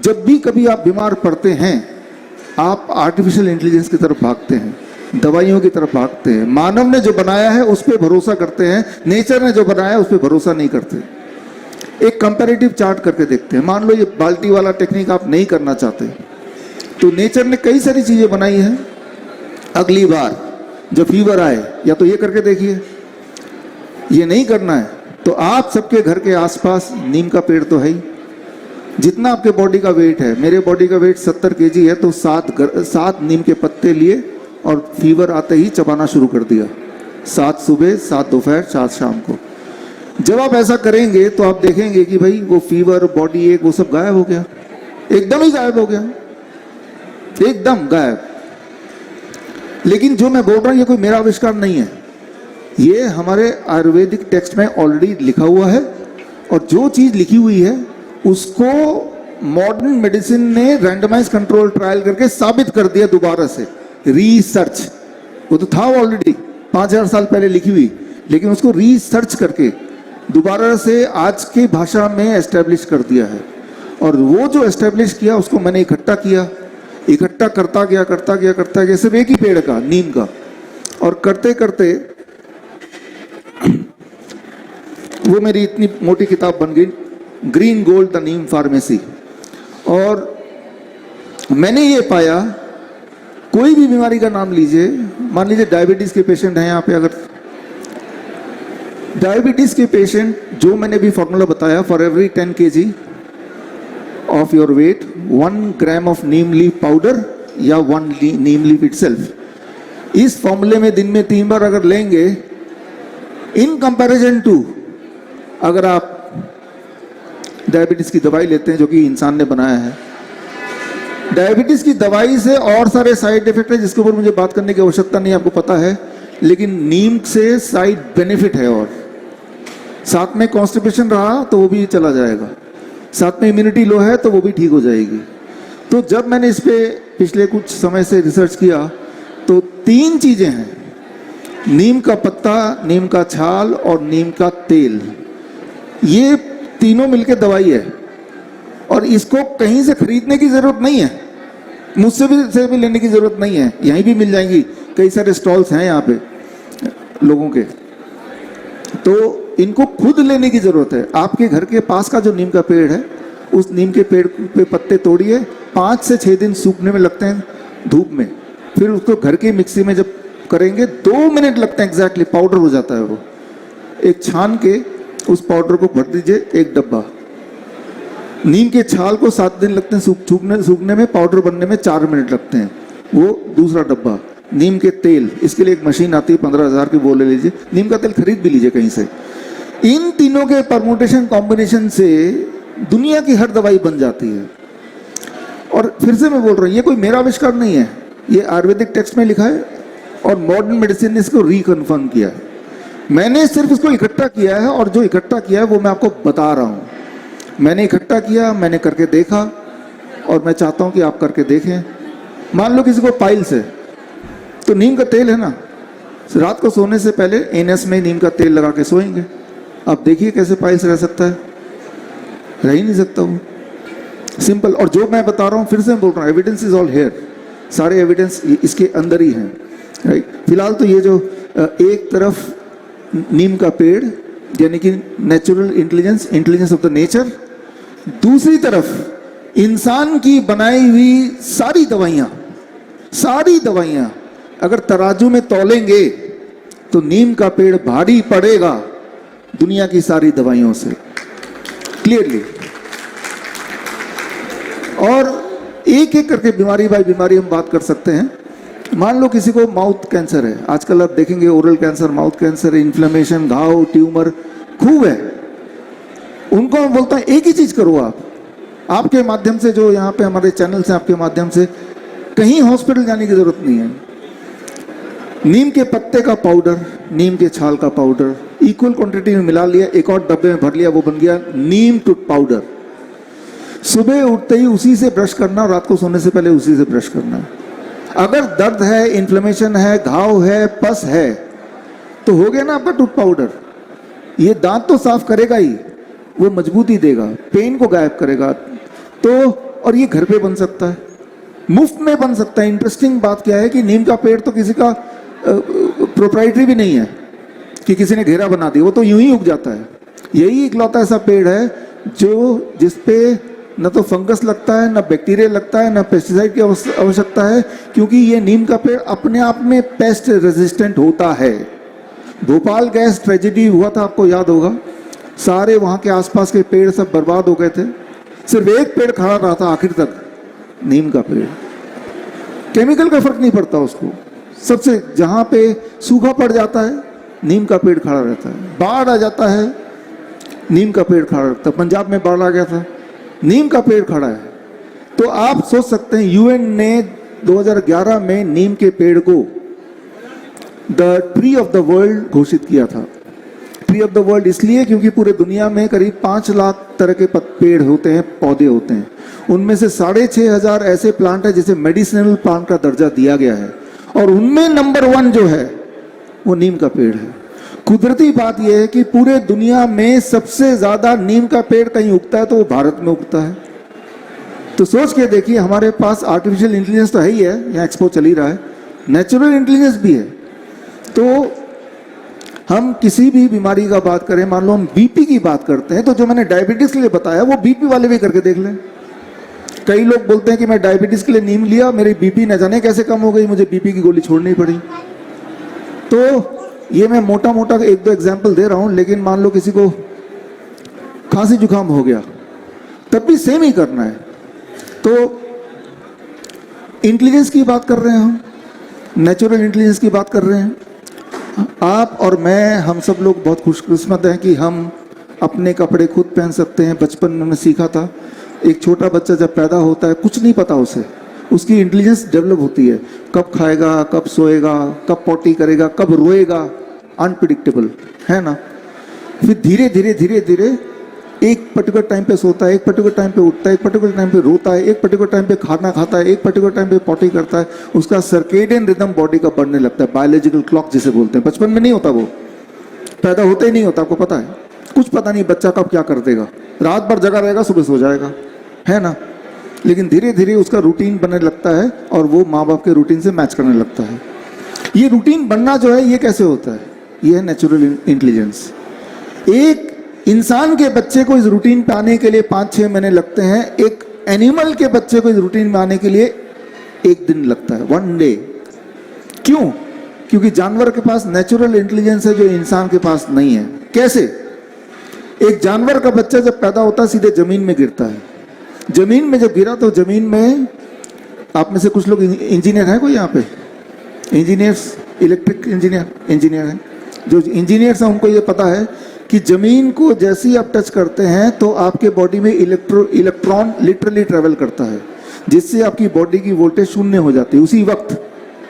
जब भी कभी आप बीमार पड़ते हैं, आप आर्टिफिशियल इंटेलिजेंस की तरफ भागते हैं, दवाइयों की तरफ भागते हैं। मानव ने जो बनाया है उस पर भरोसा करते हैं, नेचर ने जो बनाया है उस पर भरोसा नहीं करते। एक कंपैरेटिव चार्ट करके देखते हैं। मान लो ये बाल्टी वाला टेक्निक आप नहीं करना चाहते, तो नेचर ने कई सारी चीजें बनाई हैं। अगली बार जब फीवर आए, या तो ये करके देखिए, ये नहीं करना है तो आप सबके घर के आसपास नीम का पेड़ तो है ही। जितना आपके बॉडी का वेट है, मेरे बॉडी का वेट 70 kg है, तो 7 नीम के पत्ते लिए और फीवर आते ही चबाना शुरू कर दिया। 7 सुबह, 7 दोपहर, 7 शाम को। जब आप ऐसा करेंगे तो आप देखेंगे कि भाई वो फीवर, बॉडी एक, वो सब गायब हो गया, एकदम ही गायब हो गया, एकदम गायब। लेकिन जो मैं बोल रहा हूं ये कोई मेरा आविष्कार नहीं है, ये हमारे आयुर्वेदिक टेक्स्ट में ऑलरेडी लिखा हुआ है। और जो चीज लिखी हुई है उसको मॉडर्न मेडिसिन ने रैंडमाइज कंट्रोल ट्रायल करके साबित कर दिया दोबारा से। रिसर्च, वो तो था ऑलरेडी 5000 साल पहले लिखी हुई, लेकिन उसको रिसर्च करके दोबारा से आज की भाषा में एस्टेब्लिश कर दिया है। और वो जो एस्टेब्लिश किया उसको मैंने इकट्ठा किया, इकट्ठा करता गया सिर्फ एक ही पेड़ का, नीम का। और करते करते वो मेरी इतनी मोटी किताब बन गई, green gold the Neem pharmacy. और मैंने ये पाया, कोई भी बीमारी का नाम लीजिए, मान लीजिए डायबिटीज के पेशेंट हैं यहाँ पे, अगर डायबिटीज के पेशेंट, जो मैंने भी फॉर्मूला बताया, for every 10 kg of your weight 1 gram of Neem leaf powder या 1 नीम लीफ इटसेल्फ, इस फॉर्मूले में दिन में 3 बार अगर लेंगे, इन कंपैरिजन टू अगर आप डायबिटीज की दवाई लेते हैं जो कि इंसान ने बनाया है, डायबिटीज की दवाई से और सारे साइड इफेक्ट है जिसके ऊपर मुझे बात करने की आवश्यकता नहीं, आपको पता है। लेकिन नीम से साइड बेनिफिट है, और साथ में कॉन्स्टिपेशन रहा तो वो भी चला जाएगा, साथ में इम्यूनिटी लो है तो वो भी ठीक हो जाएगी। तो जब मैंने इस पे पिछले कुछ समय से रिसर्च किया तो 3 चीजें हैं, नीम का पत्ता, नीम का छाल और नीम का तेल, ये तीनों मिलकर दवाई है। और इसको कहीं से खरीदने की जरूरत नहीं है, मुझसे भी लेने की जरूरत नहीं है, यहीं भी मिल जाएंगी, कई सारे स्टॉल्स हैं यहाँ पे लोगों के। तो इनको खुद लेने की जरूरत है। आपके घर के पास का जो नीम का पेड़ है, उस नीम के पेड़ पे पत्ते तोड़िए, 5 से 6 दिन सूखने में लगते हैं धूप में, फिर उसको घर की मिक्सी में जब करेंगे 2 मिनट लगते हैं, एग्जैक्टली पाउडर हो जाता है वो। एक छान के उस पाउडर को भर दीजिए 1 डब्बा। नीम के छाल को 7 दिन लगते हैं सूखने में, पाउडर बनने में 4 मिनट लगते हैं, वो दूसरा डब्बा। नीम के तेल, इसके लिए एक मशीन आती है 15,000 की, वो ले लीजिए, नीम का तेल खरीद भी लीजिए कहीं से। इन तीनों के परमुटेशन कॉम्बिनेशन से दुनिया की हर दवाई बन जाती है। और फिर से मैं बोल रहा हूँ, ये कोई मेरा आविष्कार नहीं है, ये आयुर्वेदिक टेक्स्ट में लिखा है और मॉडर्न मेडिसिन ने इसको रिकन्फर्म किया है। मैंने सिर्फ इसको इकट्ठा किया है, और जो इकट्ठा किया है वो मैं आपको बता रहा हूँ। मैंने इकट्ठा किया, मैंने करके देखा, और मैं चाहता हूँ कि आप करके देखें। मान लो किसी को पाइल्स है, तो नीम का तेल है ना, रात को सोने से पहले एनएस में नीम का तेल लगा के सोएंगे, आप देखिए कैसे पाइल्स रह सकता है, रह ही नहीं सकता वो, सिंपल। और जो मैं बता रहा हूँ, फिर से मैं बोल रहा हूँ, एविडेंस इज ऑल हेयर, सारे एविडेंस इसके अंदर ही हैं, राइट। फिलहाल तो ये जो एक तरफ नीम का पेड़ यानी कि natural intelligence of the nature, दूसरी तरफ इंसान की बनाई हुई सारी दवाइयां अगर तराजू में तौलेंगे तो नीम का पेड़ भारी पड़ेगा दुनिया की सारी दवाइयों से, क्लियरली। और एक एक करके बीमारी बाई बीमारी हम बात कर सकते हैं। मान लो किसी को माउथ कैंसर है, आजकल आप देखेंगे oral cancer, mouth cancer, inflammation, घाव, ट्यूमर खूब है। उनको हम बोलते हैं एक ही चीज करो, आपके माध्यम से, जो यहाँ पे हमारे चैनल से, आपके माध्यम से कहीं हॉस्पिटल जाने की जरूरत नहीं है। नीम के पत्ते का पाउडर, नीम के छाल का पाउडर इक्वल क्वांटिटी में मिला लिया, एक और डब्बे में भर लिया, वो बन गया नीम टूथ पाउडर। सुबह उठते ही उसी से ब्रश करना, रात को सोने से पहले उसी से ब्रश करना। अगर दर्द है, इन्फ्लेमेशन है, घाव है, पस है, तो हो गया ना आपका टूथ पाउडर। ये दांत तो साफ करेगा ही, वो मजबूती देगा, पेन को गायब करेगा। तो और ये घर पे बन सकता है, मुफ्त में बन सकता है। इंटरेस्टिंग बात क्या है कि नीम का पेड़ तो किसी का प्रोप्राइटरी भी नहीं है कि किसी ने घेरा बना दिया, वो तो यूं ही उग जाता है। यही इकलौता ऐसा पेड़ है जो जिसपे न तो फंगस लगता है, न बैक्टीरिया लगता है, न पेस्टिसाइड की आवश्यकता है, क्योंकि ये नीम का पेड़ अपने आप में पेस्ट रेजिस्टेंट होता है। भोपाल गैस ट्रेजेडी हुआ था, आपको याद होगा, सारे वहाँ के आसपास के पेड़ सब बर्बाद हो गए थे, सिर्फ एक पेड़ खड़ा रहा था आखिर तक, नीम का पेड़। केमिकल का फर्क नहीं पड़ता उसको, सबसे जहाँ पे सूखा पड़ जाता है नीम का पेड़ खड़ा रहता है, बाढ़ आ जाता है नीम का पेड़ खड़ा रहता है। पंजाब में बाढ़ आ गया था, नीम का पेड़ खड़ा है। तो आप सोच सकते हैं यूएन ने 2011 में नीम के पेड़ को the tree of the world घोषित किया था। ट्री ऑफ द वर्ल्ड इसलिए क्योंकि पूरे दुनिया में करीब 5 लाख तरह के पेड़ होते हैं, पौधे होते हैं। उनमें से 6,500 ऐसे प्लांट है जिसे मेडिसिनल प्लांट का दर्जा दिया गया है, और उनमें नंबर 1 जो है वो नीम का पेड़ है। कुदरती बात यह है कि पूरे दुनिया में सबसे ज्यादा नीम का पेड़ कहीं उगता है तो वो भारत में उगता है। तो सोच के देखिए, हमारे पास आर्टिफिशियल इंटेलिजेंस तो है ही है, यहाँ एक्सपो चल ही रहा है, नेचुरल इंटेलिजेंस भी है। तो हम किसी भी बीमारी का बात करें, मान लो हम बीपी की बात करते हैं, तो जो मैंने डायबिटीज के लिए बताया वो बीपी वाले भी करके देख लें। कई लोग बोलते हैं कि मैं डायबिटीज के लिए नीम लिया, मेरी बीपी न जाने कैसे कम हो गई, मुझे बीपी की गोली छोड़नी पड़ी। तो ये मैं मोटा मोटा 1-2 एग्जाम्पल दे रहा हूं, लेकिन मान लो किसी को खांसी जुकाम हो गया, तब भी सेम ही करना है। तो इंटेलिजेंस की बात कर रहे हैं हम, नेचुरल इंटेलिजेंस की बात कर रहे हैं। आप और मैं, हम सब लोग बहुत खुशकिस्मत हैं कि हम अपने कपड़े खुद पहन सकते हैं। बचपन में हमने सीखा था, एक छोटा बच्चा जब पैदा होता है कुछ नहीं पता उसे, उसकी इंटेलिजेंस डेवलप होती है, कब खाएगा, कब सोएगा, कब पॉटी करेगा, कब रोएगा, अनप्रिडिक्टेबल है ना। फिर धीरे धीरे धीरे धीरे एक पर्टिकुलर टाइम पे सोता है, एक पर्टिकुलर टाइम पे उठता है, एक पर्टिकुलर टाइम पे रोता है, एक पर्टिकुलर टाइम पे खाना खाता है, एक पर्टिकुलर टाइम पे पॉटी करता है। उसका सर्केडियन रिदम बॉडी का बढ़ने लगता है, बायोलॉजिकल क्लॉक जिसे बोलते हैं। बचपन में नहीं होता, वो पैदा होते ही नहीं होता, आपको पता है। कुछ पता नहीं बच्चा कब क्या कर देगा, रात भर जगा रहेगा, सुबह सो जाएगा, है ना। लेकिन धीरे धीरे उसका रूटीन बनने लगता है और वो माँ बाप के रूटीन से मैच करने लगता है। ये रूटीन बनना जो है, ये कैसे होता है, ये है नेचुरल इंटेलिजेंस। एक इंसान के बच्चे को इस रूटीन पे आने के लिए 5-6 महीने लगते हैं, एक एनिमल के बच्चे को इस रूटीन में आने के लिए 1 दिन लगता है, 1 डे। क्यों? क्योंकि जानवर के पास नेचुरल इंटेलिजेंस है जो इंसान के पास नहीं है। कैसे? एक जानवर का बच्चा जब पैदा होता है सीधे जमीन में गिरता है। जमीन में जब गिरा तो जमीन में, आप में से कुछ लोग इंजीनियर हैं कोई यहाँ पे? इंजीनियर्स, इलेक्ट्रिक इंजीनियर हैं। जो इंजीनियर्स हैं उनको ये पता है कि जमीन को जैसे ही आप टच करते हैं तो आपके बॉडी में इलेक्ट्रॉन लिटरली ट्रेवल करता है, जिससे आपकी बॉडी की वोल्टेज शून्य हो जाती है उसी वक्त।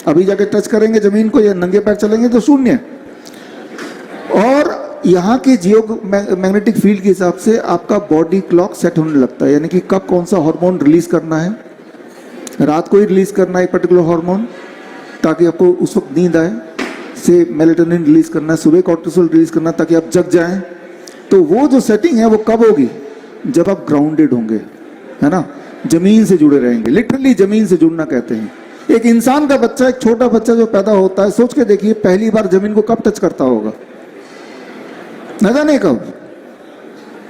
अभी जाके टच करेंगे जमीन को या नंगे पैर चलेंगे तो शून्य। और यहाँ के जियो मैग्नेटिक फील्ड के हिसाब से आपका बॉडी क्लॉक सेट होने लगता है, यानी कि कब कौन सा हार्मोन रिलीज करना है। रात को ही रिलीज करना है एक पर्टिकुलर हार्मोन ताकि आपको उस वक्त नींद आए, से मेलेटोनिन रिलीज करना है, सुबह कॉर्टिसोल रिलीज करना है ताकि आप जग जाएं। तो वो जो सेटिंग है वो कब होगी? जब आप ग्राउंडेड होंगे, है ना, जमीन से जुड़े रहेंगे। लिटरली जमीन से जुड़ना कहते हैं। एक इंसान का बच्चा, एक छोटा बच्चा जो पैदा होता है, सोच के देखिए पहली बार जमीन को कब टच करता होगा, न जाने कब।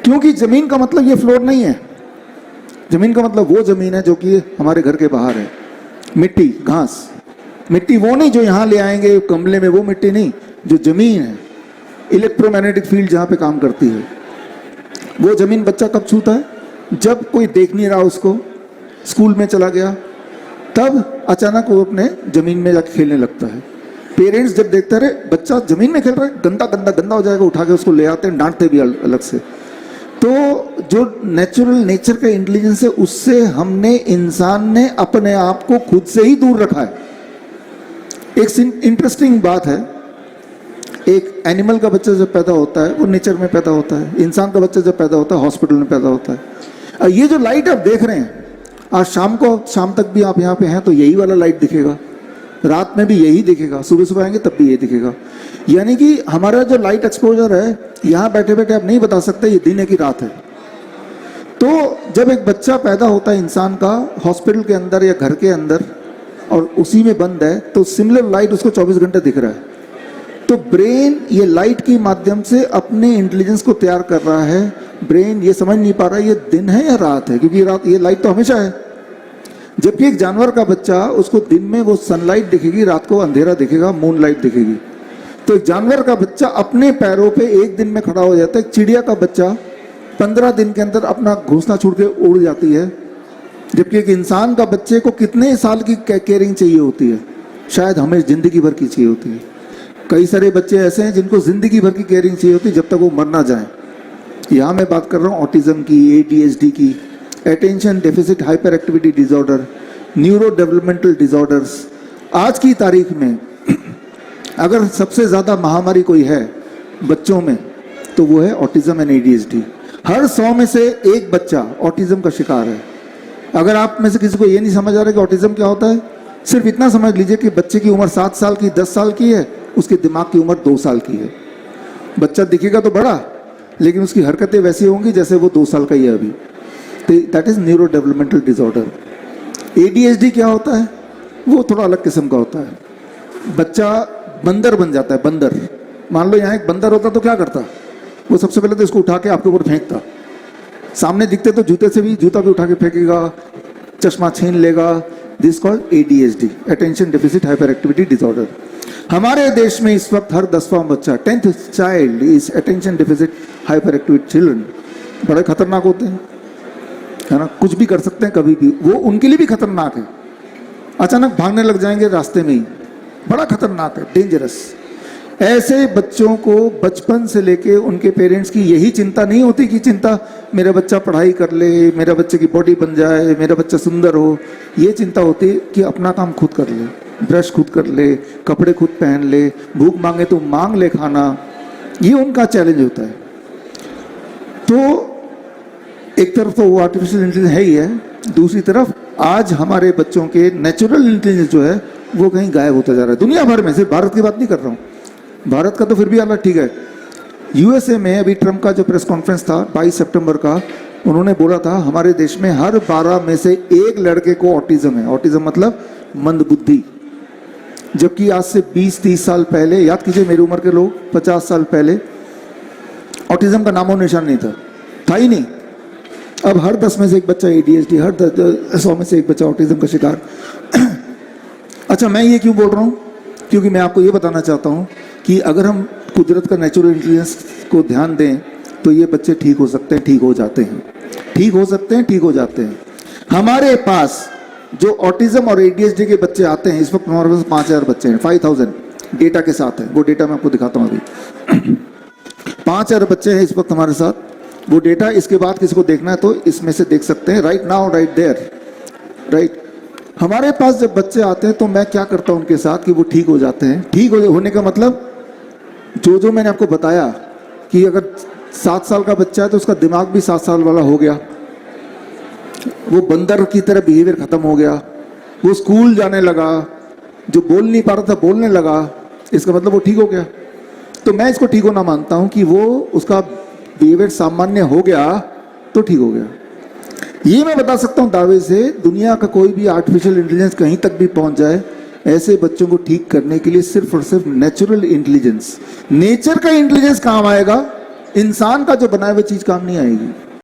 क्योंकि जमीन का मतलब ये फ्लोर नहीं है, जमीन का मतलब वो जमीन है जो कि हमारे घर के बाहर है। मिट्टी, घास, मिट्टी वो नहीं जो यहाँ ले आएंगे गमले में, वो मिट्टी नहीं, जो जमीन है, इलेक्ट्रोमैग्नेटिक फील्ड जहाँ पे काम करती है, वो जमीन बच्चा कब छूता है? जब कोई देख नहीं रहा उसको, स्कूल में चला गया, तब अचानक वो अपने जमीन में जाके खेलने लगता है। पेरेंट्स जब देखते रहे बच्चा जमीन में खेल रहा है, गंदा गंदा गंदा हो जाएगा, उठा के उसको ले आते हैं, डांटते भी अलग से। तो जो नेचर का इंटेलिजेंस है, उससे हमने, इंसान ने अपने आप को खुद से ही दूर रखा है। एक इंटरेस्टिंग बात है, एक एनिमल का बच्चा जब पैदा होता है वो नेचर में पैदा होता है, इंसान का बच्चा जब पैदा होता है हॉस्पिटल में पैदा होता है। ये जो लाइट आप देख रहे हैं, आज शाम तक भी आप यहाँ पे हैं तो यही वाला लाइट दिखेगा, रात में भी यही दिखेगा, सुबह सुबह आएंगे तब भी यही दिखेगा। यानी कि हमारा जो लाइट एक्सपोजर है, यहाँ बैठे बैठे आप नहीं बता सकते ये दिन है कि रात है। तो जब एक बच्चा पैदा होता है इंसान का हॉस्पिटल के अंदर या घर के अंदर और उसी में बंद है, तो सिमिलर लाइट उसको 24 घंटे दिख रहा है। तो ब्रेन ये लाइट के माध्यम से अपने इंटेलिजेंस को तैयार कर रहा है। ब्रेन ये समझ नहीं पा रहा है ये दिन है या रात है, क्योंकि रात ये लाइट तो हमेशा है। जबकि एक जानवर का बच्चा, उसको दिन में वो सनलाइट दिखेगी, रात को अंधेरा दिखेगा, मून लाइट दिखेगी। तो एक जानवर का बच्चा अपने पैरों पे एक दिन में खड़ा हो जाता है। एक चिड़िया का बच्चा 15 दिन के अंदर अपना घोंसला छोड़ के उड़ जाती है। जबकि एक इंसान का बच्चे को कितने साल की केयरिंग चाहिए होती है, शायद हमें जिंदगी भर की चाहिए होती है। कई सारे बच्चे ऐसे हैं जिनको जिंदगी भर की केयरिंग चाहिए होती है, जब तक वो मर ना जाए। यहाँ मैं बात कर रहा हूँ ऑटिज्म की, ADHD की, attention deficit hyper activity disorder, neuro developmental disorders. आज की तारीख में अगर सबसे ज़्यादा महामारी कोई है बच्चों में, तो वो है ऑटिज्म एंड ADHD। हर 100 में से एक बच्चा ऑटिज्म का शिकार है। अगर आप में से किसी को ये नहीं समझ आ रहा कि ऑटिज्म क्या होता है, सिर्फ इतना समझ लीजिए कि बच्चे की उम्र 7 साल की, 10 साल की है, उसके दिमाग की उम्र 2 साल की है। बच्चा दिखेगा तो बड़ा, लेकिन उसकी हरकतें वैसी होंगी जैसे वो 2 साल का ही है अभी। तो that is neuro developmental disorder. ADHD क्या होता है, वो थोड़ा अलग किस्म का होता है। बच्चा बंदर बन जाता है, बंदर। मान लो यहाँ एक बंदर होता तो क्या करता, वो सबसे पहले तो इसको उठा के आपके ऊपर फेंकता। सामने दिखते तो जूते से भी, जूता भी उठा के फेंकेगा, चश्मा छीन लेगा। This called ADHD, attention deficit hyper activity disorder. हमारे देश में इस वक्त हर 10वां बच्चा, 10th child is attention deficit hyper activity children. बड़े खतरनाक होते हैं, है ना, कुछ भी कर सकते हैं कभी भी। वो उनके लिए भी खतरनाक है। अचानक भागने लग जाएंगे रास्ते में ही, बड़ा खतरनाक है, डेंजरस। ऐसे बच्चों को बचपन से लेके उनके पेरेंट्स की यही चिंता नहीं होती कि चिंता मेरा बच्चा पढ़ाई कर ले, मेरा बच्चे की बॉडी बन जाए, मेरा बच्चा सुंदर हो। ये चिंता होती है कि अपना काम खुद कर ले, ब्रश खुद कर ले, कपड़े खुद पहन ले, भूख मांगे तो मांग ले खाना। ये उनका चैलेंज होता है। तो एक तरफ तो वो आर्टिफिशियल इंटेलिजेंस है ही है, दूसरी तरफ आज हमारे बच्चों के नेचुरल इंटेलिजेंस जो है वो कहीं गायब होता जा रहा है दुनिया भर में। सिर्फ भारत की बात नहीं कर रहा हूँ, भारत का तो फिर भी अलग ठीक है। USA में अभी ट्रम्प का जो प्रेस कॉन्फ्रेंस था 22 सितंबर का, उन्होंने बोला था हमारे देश में हर 12 में से एक लड़के को ऑटिज्म है। ऑटिज्म मतलब मंदबुद्धि। जबकि आज से 20-30 साल पहले, याद कीजिए मेरी उम्र के लोग, 50 साल पहले ऑटिज्म का नामो निशान नहीं था ही नहीं। अब हर 10 में से एक बच्चा ADHD, हर 100 में से एक बच्चा ऑटिज्म का शिकार। अच्छा, मैं ये क्यों बोल रहा हूँ, क्योंकि मैं आपको ये बताना चाहता हूँ कि अगर हम कुदरत का नेचुरल इंटेलिजेंस को ध्यान दें तो ये बच्चे ठीक हो सकते हैं, ठीक हो जाते हैं, ठीक हो सकते हैं, ठीक हो जाते हैं। हमारे पास जो ऑटिज्म और ADHD के बच्चे आते हैं, इस वक्त हमारे पास 5000 बच्चे हैं, 5000 डेटा के साथ है। वो डेटा मैं आपको दिखाता हूँ अभी। 5000 बच्चे हैं इस वक्त हमारे साथ। वो डेटा इसके बाद किसी को देखना है तो इसमें से देख सकते हैं, right now, right there, right. हमारे पास जब बच्चे आते हैं तो मैं क्या करता हूं उनके साथ कि वो ठीक हो जाते हैं। ठीक होने का मतलब जो मैंने आपको बताया कि अगर 7 साल का बच्चा है तो उसका दिमाग भी 7 साल वाला हो गया, वो बंदर की तरह बिहेवियर खत्म हो गया, वो स्कूल जाने लगा, जो बोल नहीं पा रहा था बोलने लगा, इसका मतलब वो ठीक हो गया। तो मैं इसको ठीक होना मानता हूं कि वो उसका बिहेवियर सामान्य हो गया तो ठीक हो गया। ये मैं बता सकता हूं दावे से, दुनिया का कोई भी आर्टिफिशियल इंटेलिजेंस कहीं तक भी पहुंच जाए, ऐसे बच्चों को ठीक करने के लिए सिर्फ और सिर्फ नेचुरल इंटेलिजेंस, नेचर का इंटेलिजेंस काम आएगा, इंसान का जो बनाए हुए चीज काम नहीं आएगी।